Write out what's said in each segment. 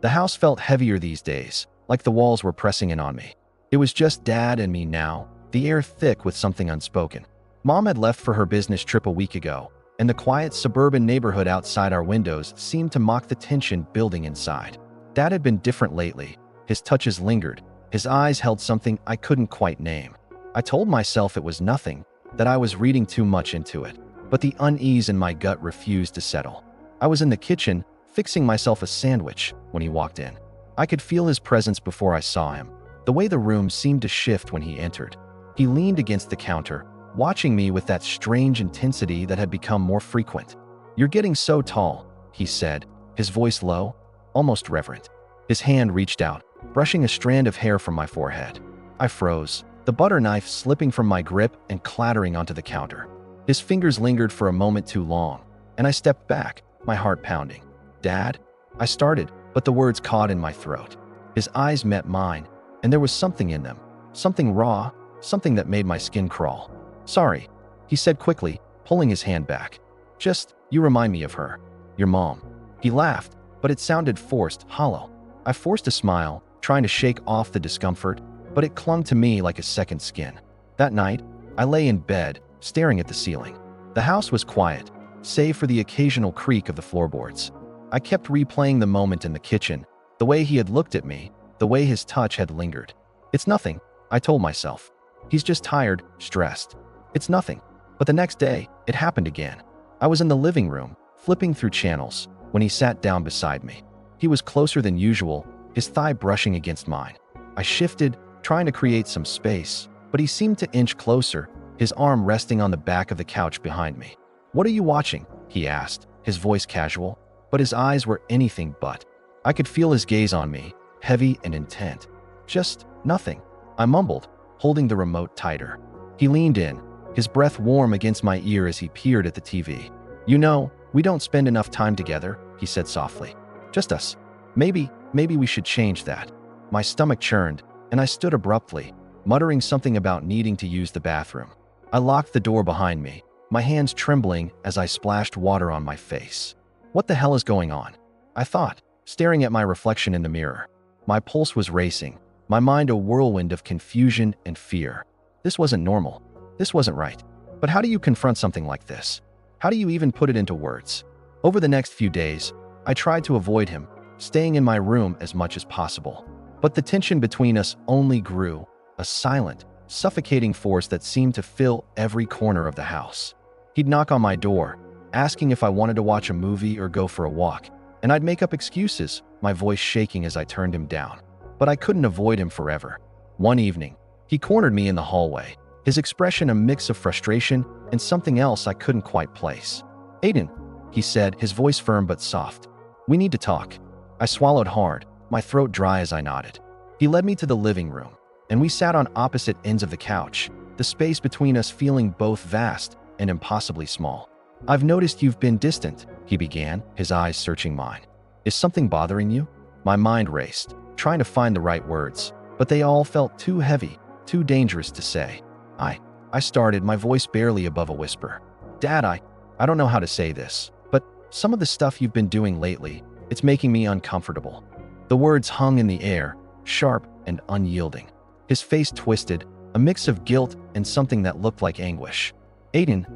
The house felt heavier these days, like the walls were pressing in on me. It was just Dad and me now, the air thick with something unspoken. Mom had left for her business trip a week ago, and the quiet suburban neighborhood outside our windows seemed to mock the tension building inside. Dad had been different lately. His touches lingered. His eyes held something I couldn't quite name. I told myself it was nothing, that I was reading too much into it, but the unease in my gut refused to settle. I was in the kitchen, fixing myself a sandwich, when he walked in. I could feel his presence before I saw him, the way the room seemed to shift when he entered. He leaned against the counter, watching me with that strange intensity that had become more frequent. "You're getting so tall," he said, his voice low, almost reverent. His hand reached out, brushing a strand of hair from my forehead. I froze, the butter knife slipping from my grip and clattering onto the counter. His fingers lingered for a moment too long, and I stepped back, my heart pounding. "Dad?" I started, but the words caught in my throat. His eyes met mine, and there was something in them, something raw, something that made my skin crawl. "Sorry," he said quickly, pulling his hand back. You remind me of her. Your mom." He laughed, but it sounded forced, hollow. I forced a smile, trying to shake off the discomfort, but it clung to me like a second skin. That night, I lay in bed, staring at the ceiling. The house was quiet, save for the occasional creak of the floorboards. I kept replaying the moment in the kitchen, the way he had looked at me, the way his touch had lingered. "It's nothing," I told myself. "He's just tired, stressed. It's nothing." But the next day, it happened again. I was in the living room, flipping through channels, when he sat down beside me. He was closer than usual, his thigh brushing against mine. I shifted, trying to create some space, but he seemed to inch closer, his arm resting on the back of the couch behind me. "What are you watching?" he asked, his voice casual, but his eyes were anything but. I could feel his gaze on me, heavy and intent. "Just nothing," I mumbled, holding the remote tighter. He leaned in, his breath warm against my ear as he peered at the TV. "You know, we don't spend enough time together," he said softly. "Just us. Maybe we should change that." My stomach churned, and I stood abruptly, muttering something about needing to use the bathroom. I locked the door behind me, my hands trembling as I splashed water on my face. What the hell is going on? I thought, staring at my reflection in the mirror. My pulse was racing, my mind a whirlwind of confusion and fear. This wasn't normal. This wasn't right. But how do you confront something like this? How do you even put it into words? Over the next few days, I tried to avoid him, staying in my room as much as possible. But the tension between us only grew, a silent, suffocating force that seemed to fill every corner of the house. He'd knock on my door, asking if I wanted to watch a movie or go for a walk, and I'd make up excuses, my voice shaking as I turned him down. But I couldn't avoid him forever. One evening, he cornered me in the hallway, his expression a mix of frustration and something else I couldn't quite place. "Aiden," he said, his voice firm but soft. "We need to talk." I swallowed hard, my throat dry as I nodded. He led me to the living room, and we sat on opposite ends of the couch, the space between us feeling both vast and impossibly small. "I've noticed you've been distant," he began, his eyes searching mine. "Is something bothering you?" My mind raced, trying to find the right words, but they all felt too heavy, too dangerous to say. I started, my voice barely above a whisper. "Dad, I don't know how to say this, but some of the stuff you've been doing lately, it's making me uncomfortable." The words hung in the air, sharp and unyielding. His face twisted, a mix of guilt and something that looked like anguish. "Aiden,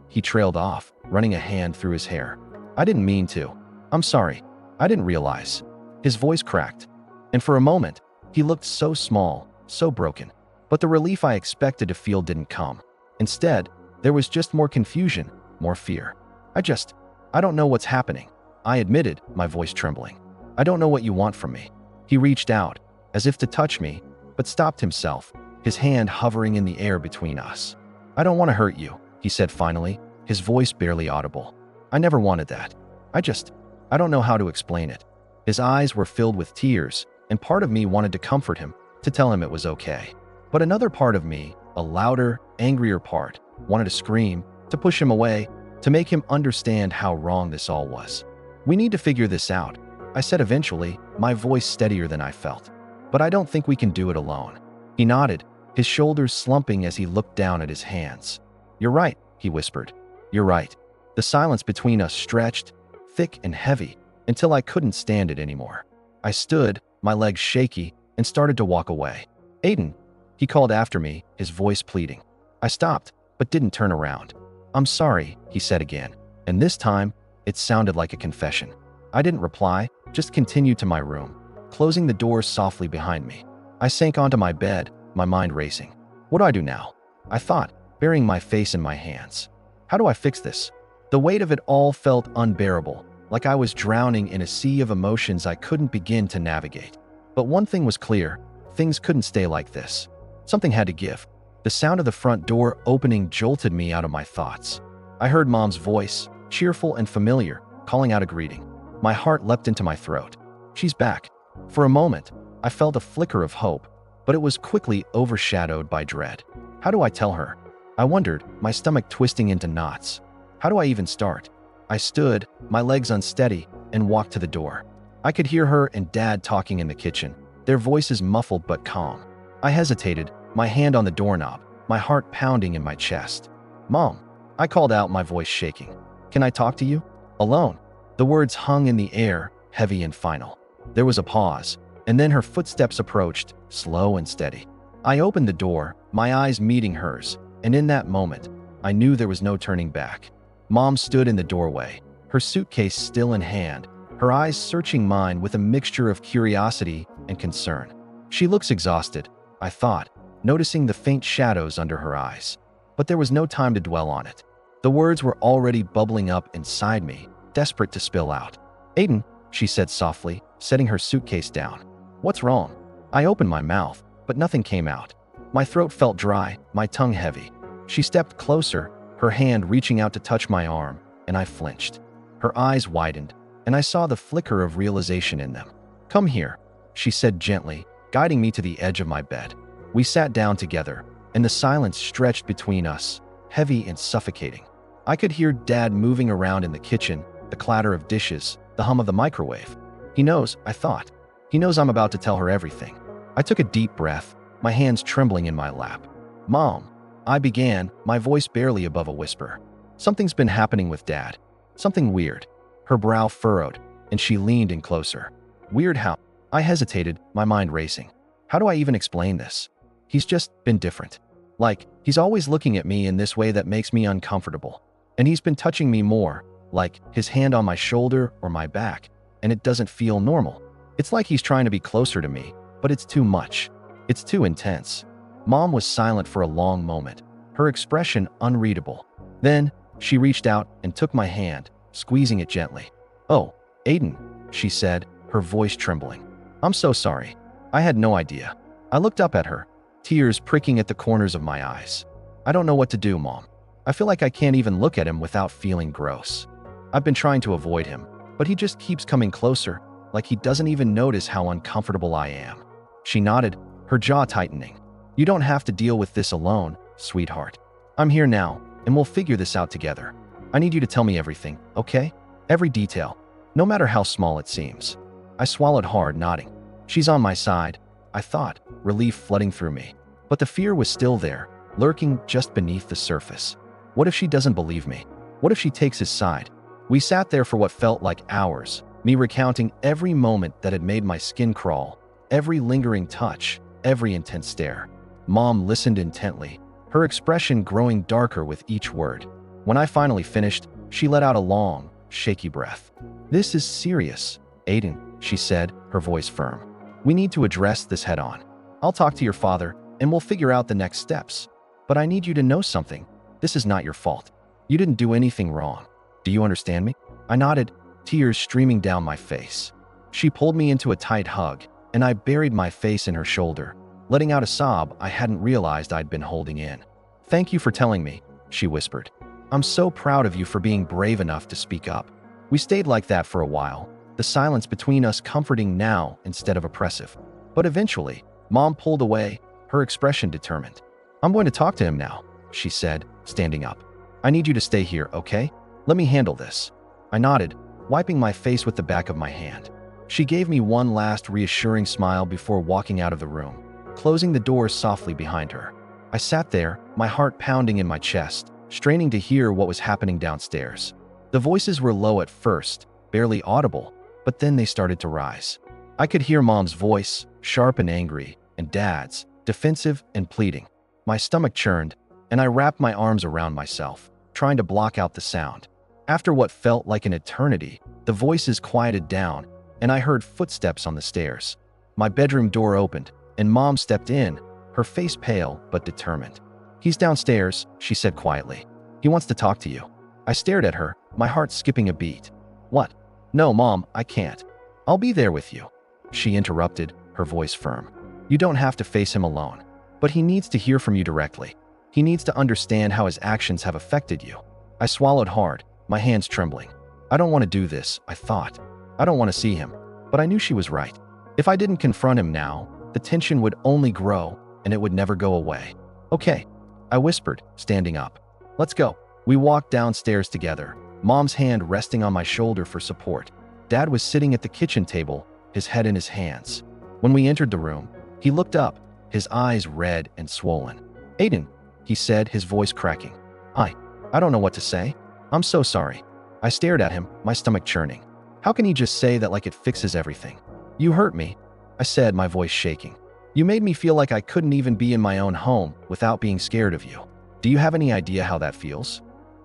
he trailed off, running a hand through his hair. "I didn't mean to. I'm sorry. I didn't realize." His voice cracked, and for a moment, he looked so small, so broken. But the relief I expected to feel didn't come. Instead, there was just more confusion, more fear. I don't know what's happening," I admitted, my voice trembling. "I don't know what you want from me." He reached out, as if to touch me, but stopped himself, his hand hovering in the air between us. "I don't want to hurt you," he said finally, his voice barely audible. "I never wanted that. I don't know how to explain it." His eyes were filled with tears, and part of me wanted to comfort him, to tell him it was okay. But another part of me, a louder, angrier part, wanted to scream, to push him away, to make him understand how wrong this all was. "We need to figure this out," I said eventually, my voice steadier than I felt. "But I don't think we can do it alone." He nodded, his shoulders slumping as he looked down at his hands. "You're right," he whispered. "You're right." The silence between us stretched, thick and heavy, until I couldn't stand it anymore. I stood, my legs shaky, and started to walk away. Aiden, he called after me, his voice pleading. I stopped, but didn't turn around. I'm sorry, he said again, and this time, it sounded like a confession. I didn't reply, just continued to my room, closing the door softly behind me. I sank onto my bed, my mind racing. What do I do now? I thought, burying my face in my hands. How do I fix this? The weight of it all felt unbearable, like I was drowning in a sea of emotions I couldn't begin to navigate. But one thing was clear, things couldn't stay like this. Something had to give. The sound of the front door opening jolted me out of my thoughts. I heard Mom's voice, cheerful and familiar, calling out a greeting. My heart leapt into my throat. She's back. For a moment, I felt a flicker of hope, but it was quickly overshadowed by dread. How do I tell her? I wondered, my stomach twisting into knots. How do I even start? I stood, my legs unsteady, and walked to the door. I could hear her and Dad talking in the kitchen, their voices muffled but calm. I hesitated, my hand on the doorknob, my heart pounding in my chest. Mom, I called out, my voice shaking. Can I talk to you? Alone. The words hung in the air, heavy and final. There was a pause, and then her footsteps approached, slow and steady. I opened the door, my eyes meeting hers, and in that moment, I knew there was no turning back. Mom stood in the doorway, her suitcase still in hand, her eyes searching mine with a mixture of curiosity and concern. She looks exhausted, I thought, noticing the faint shadows under her eyes. But there was no time to dwell on it. The words were already bubbling up inside me, desperate to spill out. Aiden, she said softly, setting her suitcase down. What's wrong? I opened my mouth, but nothing came out. My throat felt dry, my tongue heavy. She stepped closer, her hand reaching out to touch my arm, and I flinched. Her eyes widened, and I saw the flicker of realization in them. Come here, she said gently, guiding me to the edge of my bed. We sat down together, and the silence stretched between us, heavy and suffocating. I could hear Dad moving around in the kitchen, the clatter of dishes, the hum of the microwave. He knows, I thought. He knows I'm about to tell her everything. I took a deep breath, my hands trembling in my lap. Mom, I began, my voice barely above a whisper. Something's been happening with Dad. Something weird. Her brow furrowed, and she leaned in closer. Weird how? I hesitated, my mind racing. How do I even explain this? He's just been different. Like, he's always looking at me in this way that makes me uncomfortable. And he's been touching me more, like his hand on my shoulder or my back, and it doesn't feel normal. It's like he's trying to be closer to me, but it's too much. It's too intense. Mom was silent for a long moment, her expression unreadable. Then, she reached out and took my hand, squeezing it gently. Oh, Aiden, she said, her voice trembling. I'm so sorry. I had no idea. I looked up at her, tears pricking at the corners of my eyes. I don't know what to do, Mom. I feel like I can't even look at him without feeling gross. I've been trying to avoid him, but he just keeps coming closer, like he doesn't even notice how uncomfortable I am. She nodded, her jaw tightening. You don't have to deal with this alone, sweetheart. I'm here now, and we'll figure this out together. I need you to tell me everything, okay? Every detail, no matter how small it seems. I swallowed hard, nodding. She's on my side, I thought, relief flooding through me. But the fear was still there, lurking just beneath the surface. What if she doesn't believe me? What if she takes his side? We sat there for what felt like hours, me recounting every moment that had made my skin crawl, every lingering touch, every intense stare. Mom listened intently, her expression growing darker with each word. When I finally finished, she let out a long, shaky breath. This is serious, Aiden, she said, her voice firm. We need to address this head on. I'll talk to your father, and we'll figure out the next steps. But I need you to know something. This is not your fault. You didn't do anything wrong. Do you understand me? I nodded, tears streaming down my face. She pulled me into a tight hug, and I buried my face in her shoulder, letting out a sob I hadn't realized I'd been holding in. Thank you for telling me, she whispered. I'm so proud of you for being brave enough to speak up. We stayed like that for a while, the silence between us comforting now instead of oppressive. But eventually, Mom pulled away, her expression determined. I'm going to talk to him now, she said, standing up. I need you to stay here, okay? Let me handle this. I nodded, wiping my face with the back of my hand. She gave me one last reassuring smile before walking out of the room, closing the door softly behind her. I sat there, my heart pounding in my chest, straining to hear what was happening downstairs. The voices were low at first, barely audible, but then they started to rise. I could hear Mom's voice, sharp and angry, and Dad's, defensive and pleading. My stomach churned, and I wrapped my arms around myself, trying to block out the sound. After what felt like an eternity, the voices quieted down, and I heard footsteps on the stairs. My bedroom door opened, and Mom stepped in, her face pale but determined. "He's downstairs," she said quietly. "He wants to talk to you." I stared at her, my heart skipping a beat. "What?" "No, Mom, I can't. I'll be there with you." She interrupted, her voice firm. "You don't have to face him alone. But he needs to hear from you directly. He needs to understand how his actions have affected you." I swallowed hard, my hands trembling. I don't want to do this, I thought. I don't want to see him. But I knew she was right. If I didn't confront him now, the tension would only grow, and it would never go away. "Okay," I whispered, standing up. "Let's go." We walked downstairs together, Mom's hand resting on my shoulder for support. Dad was sitting at the kitchen table, his head in his hands. When we entered the room, he looked up, his eyes red and swollen. "Aiden," he said, his voice cracking. I don't know what to say. I'm so sorry." I stared at him, my stomach churning. How can he just say that like it fixes everything? "You hurt me," I said, my voice shaking. "You made me feel like I couldn't even be in my own home without being scared of you. Do you have any idea how that feels?"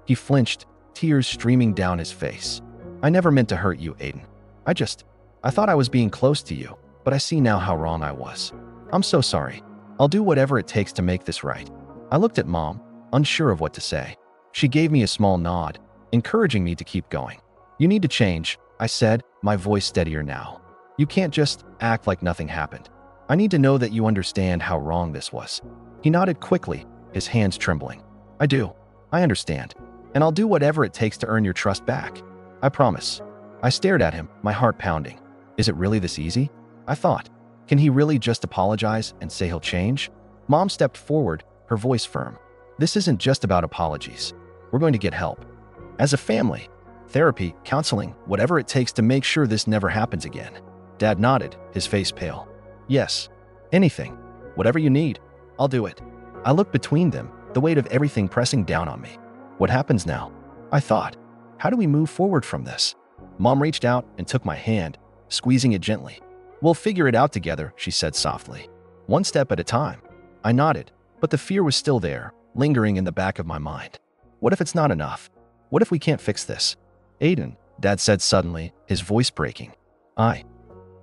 He flinched, tears streaming down his face. "I never meant to hurt you, Aiden. I thought I was being close to you, but I see now how wrong I was. I'm so sorry. I'll do whatever it takes to make this right." I looked at Mom, unsure of what to say. She gave me a small nod, encouraging me to keep going. "You need to change," I said, my voice steadier now. "You can't just act like nothing happened. I need to know that you understand how wrong this was." He nodded quickly, his hands trembling. "I do. I understand. And I'll do whatever it takes to earn your trust back. I promise." I stared at him, my heart pounding. Is it really this easy? I thought. Can he really just apologize and say he'll change? Mom stepped forward, her voice firm. "This isn't just about apologies. We're going to get help. As a family. Therapy, counseling, whatever it takes to make sure this never happens again." Dad nodded, his face pale. "Yes. Anything. Whatever you need. I'll do it." I looked between them, the weight of everything pressing down on me. What happens now? I thought. How do we move forward from this? Mom reached out and took my hand, squeezing it gently. "We'll figure it out together," she said softly. "One step at a time." I nodded, but the fear was still there, lingering in the back of my mind. What if it's not enough? What if we can't fix this? "Aiden," Dad said suddenly, his voice breaking. I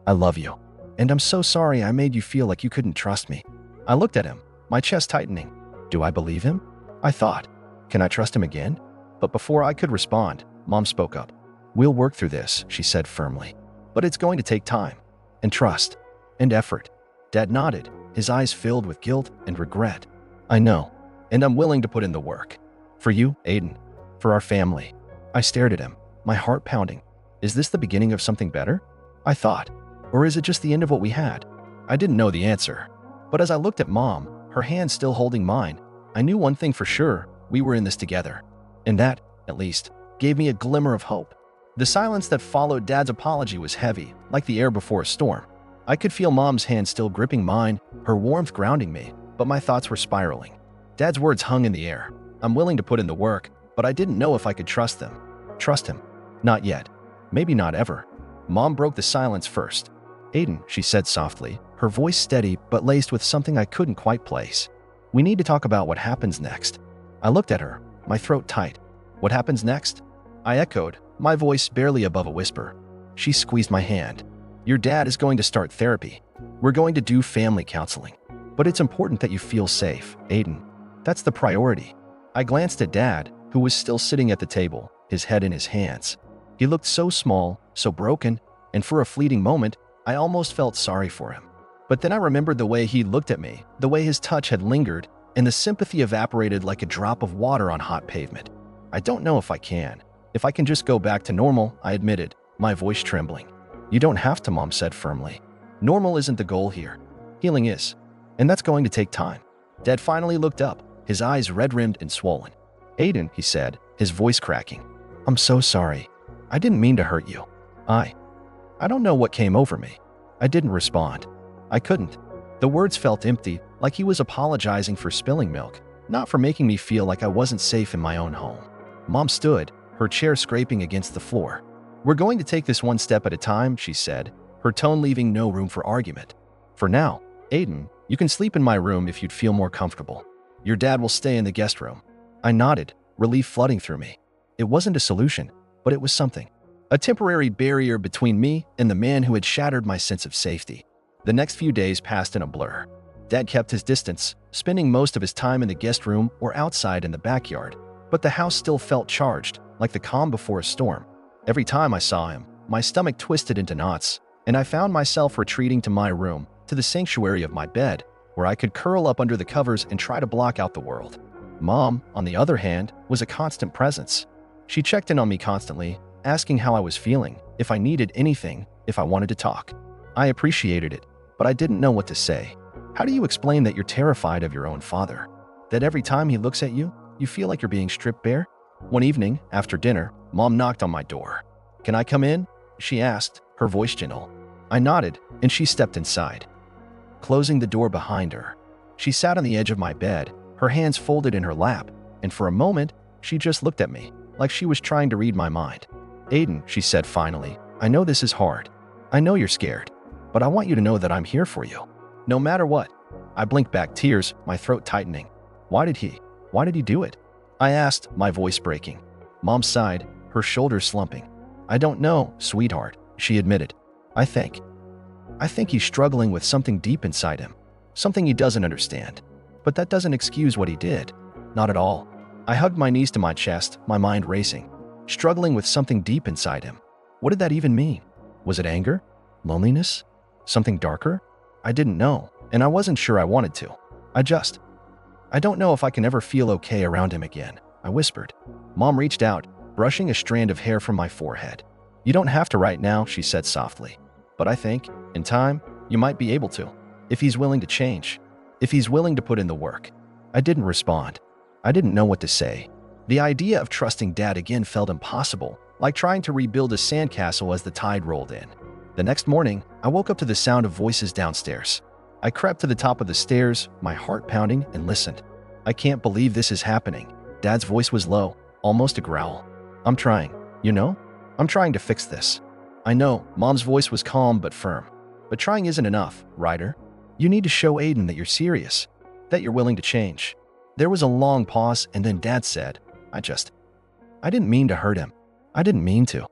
love you. And I'm so sorry I made you feel like you couldn't trust me." I looked at him, my chest tightening. Do I believe him? I thought. Can I trust him again? But before I could respond, Mom spoke up. "We'll work through this," she said firmly. "But it's going to take time, and trust, and effort." Dad nodded, his eyes filled with guilt and regret. "I know, and I'm willing to put in the work. For you, Aiden. For our family." I stared at him, my heart pounding. Is this the beginning of something better? I thought. Or is it just the end of what we had? I didn't know the answer. But as I looked at Mom, her hand still holding mine, I knew one thing for sure: we were in this together. And that, at least, gave me a glimmer of hope. The silence that followed Dad's apology was heavy, like the air before a storm. I could feel Mom's hand still gripping mine, her warmth grounding me, but my thoughts were spiraling. Dad's words hung in the air. I'm willing to put in the work, but I didn't know if I could trust them. Trust him? Not yet. Maybe not ever. Mom broke the silence first. "Aiden," she said softly, her voice steady but laced with something I couldn't quite place. "We need to talk about what happens next." I looked at her, my throat tight. "What happens next?" I echoed, my voice barely above a whisper. She squeezed my hand. "Your dad is going to start therapy. We're going to do family counseling. But it's important that you feel safe, Aiden. That's the priority." I glanced at Dad, who was still sitting at the table, his head in his hands. He looked so small, so broken, and for a fleeting moment, I almost felt sorry for him. But then I remembered the way he looked at me, the way his touch had lingered, and the sympathy evaporated like a drop of water on hot pavement. "I don't know if I can. If I can just go back to normal," I admitted, my voice trembling. "You don't have to," Mom said firmly. "Normal isn't the goal here. Healing is. And that's going to take time." Dad finally looked up, his eyes red-rimmed and swollen. "Aiden," he said, his voice cracking. "I'm so sorry. I didn't mean to hurt you. I don't know what came over me." I didn't respond. I couldn't. The words felt empty, like he was apologizing for spilling milk, not for making me feel like I wasn't safe in my own home. Mom stood, her chair scraping against the floor. "We're going to take this one step at a time," she said, her tone leaving no room for argument. For now, Aiden, you can sleep in my room if you'd feel more comfortable. Your dad will stay in the guest room. I nodded, relief flooding through me. It wasn't a solution, but it was something. A temporary barrier between me and the man who had shattered my sense of safety. The next few days passed in a blur. Dad kept his distance, spending most of his time in the guest room or outside in the backyard, but the house still felt charged, like the calm before a storm. Every time I saw him, my stomach twisted into knots, and I found myself retreating to my room, to the sanctuary of my bed, where I could curl up under the covers and try to block out the world. Mom, on the other hand, was a constant presence. She checked in on me constantly, asking how I was feeling, if I needed anything, if I wanted to talk. I appreciated it, but I didn't know what to say. How do you explain that you're terrified of your own father? That every time he looks at you, you feel like you're being stripped bare? One evening, after dinner, Mom knocked on my door. "Can I come in?" she asked, her voice gentle. I nodded, and she stepped inside. Closing the door behind her, she sat on the edge of my bed, her hands folded in her lap, and for a moment, she just looked at me, like she was trying to read my mind. "Aiden," she said finally, "I know this is hard. I know you're scared, but I want you to know that I'm here for you. No matter what." I blinked back, tears, my throat tightening. Why did he do it? I asked, my voice breaking. Mom sighed, her shoulders slumping. "I don't know, sweetheart," she admitted. I think he's struggling with something deep inside him, something he doesn't understand. But that doesn't excuse what he did. Not at all." I hugged my knees to my chest, my mind racing. Struggling with something deep inside him. What did that even mean? Was it anger? Loneliness? Something darker? I didn't know, and I wasn't sure I wanted to. I don't know if I can ever feel okay around him again," I whispered. Mom reached out, brushing a strand of hair from my forehead. "You don't have to right now," she said softly. "But I think, in time, you might be able to. If he's willing to change. If he's willing to put in the work." I didn't respond. I didn't know what to say. The idea of trusting Dad again felt impossible, like trying to rebuild a sandcastle as the tide rolled in. The next morning, I woke up to the sound of voices downstairs. I crept to the top of the stairs, my heart pounding, and listened. "I can't believe this is happening." Dad's voice was low, almost a growl. "I'm trying, you know? I'm trying to fix this." "I know," Mom's voice was calm but firm. "But trying isn't enough, Ryder. You need to show Aiden that you're serious, that you're willing to change." There was a long pause, and then Dad said, I didn't mean to hurt him. I didn't mean to."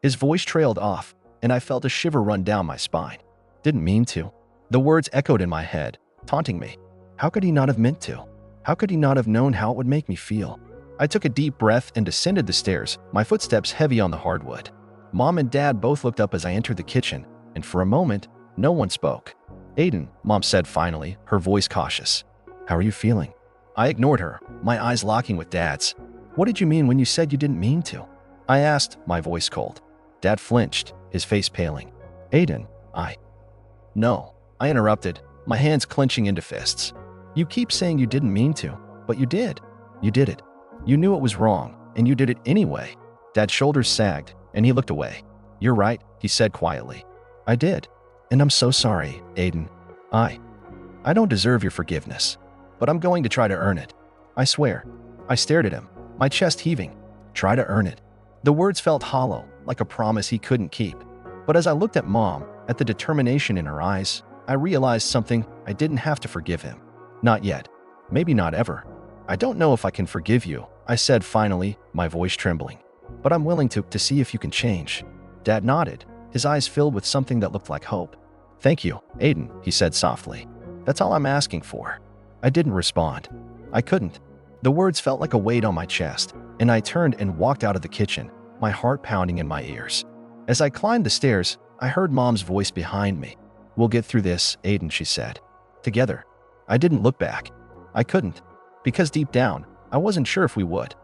His voice trailed off, and I felt a shiver run down my spine. Didn't mean to. The words echoed in my head, taunting me. How could he not have meant to? How could he not have known how it would make me feel? I took a deep breath and descended the stairs, my footsteps heavy on the hardwood. Mom and Dad both looked up as I entered the kitchen, and for a moment, no one spoke. "Aiden," Mom said finally, her voice cautious. "How are you feeling?" I ignored her, my eyes locking with Dad's. "What did you mean when you said you didn't mean to?" I asked, my voice cold. Dad flinched, his face paling. "Aiden, No, I interrupted, my hands clenching into fists. "You keep saying you didn't mean to, but you did. You did it. You knew it was wrong, and you did it anyway." Dad's shoulders sagged, and he looked away. "You're right," he said quietly. "I did. And I'm so sorry, Aiden. I don't deserve your forgiveness, but I'm going to try to earn it. I swear." I stared at him, my chest heaving. Try to earn it. The words felt hollow, like a promise he couldn't keep. But as I looked at Mom, at the determination in her eyes, I realized something. I didn't have to forgive him. Not yet. Maybe not ever. "I don't know if I can forgive you," I said finally, my voice trembling. "But I'm willing to see if you can change." Dad nodded, his eyes filled with something that looked like hope. "Thank you, Aiden," he said softly. "That's all I'm asking for." I didn't respond. I couldn't. The words felt like a weight on my chest, and I turned and walked out of the kitchen, my heart pounding in my ears. As I climbed the stairs, I heard Mom's voice behind me. "We'll get through this, Aiden," she said. "Together." I didn't look back. I couldn't, because deep down, I wasn't sure if we would.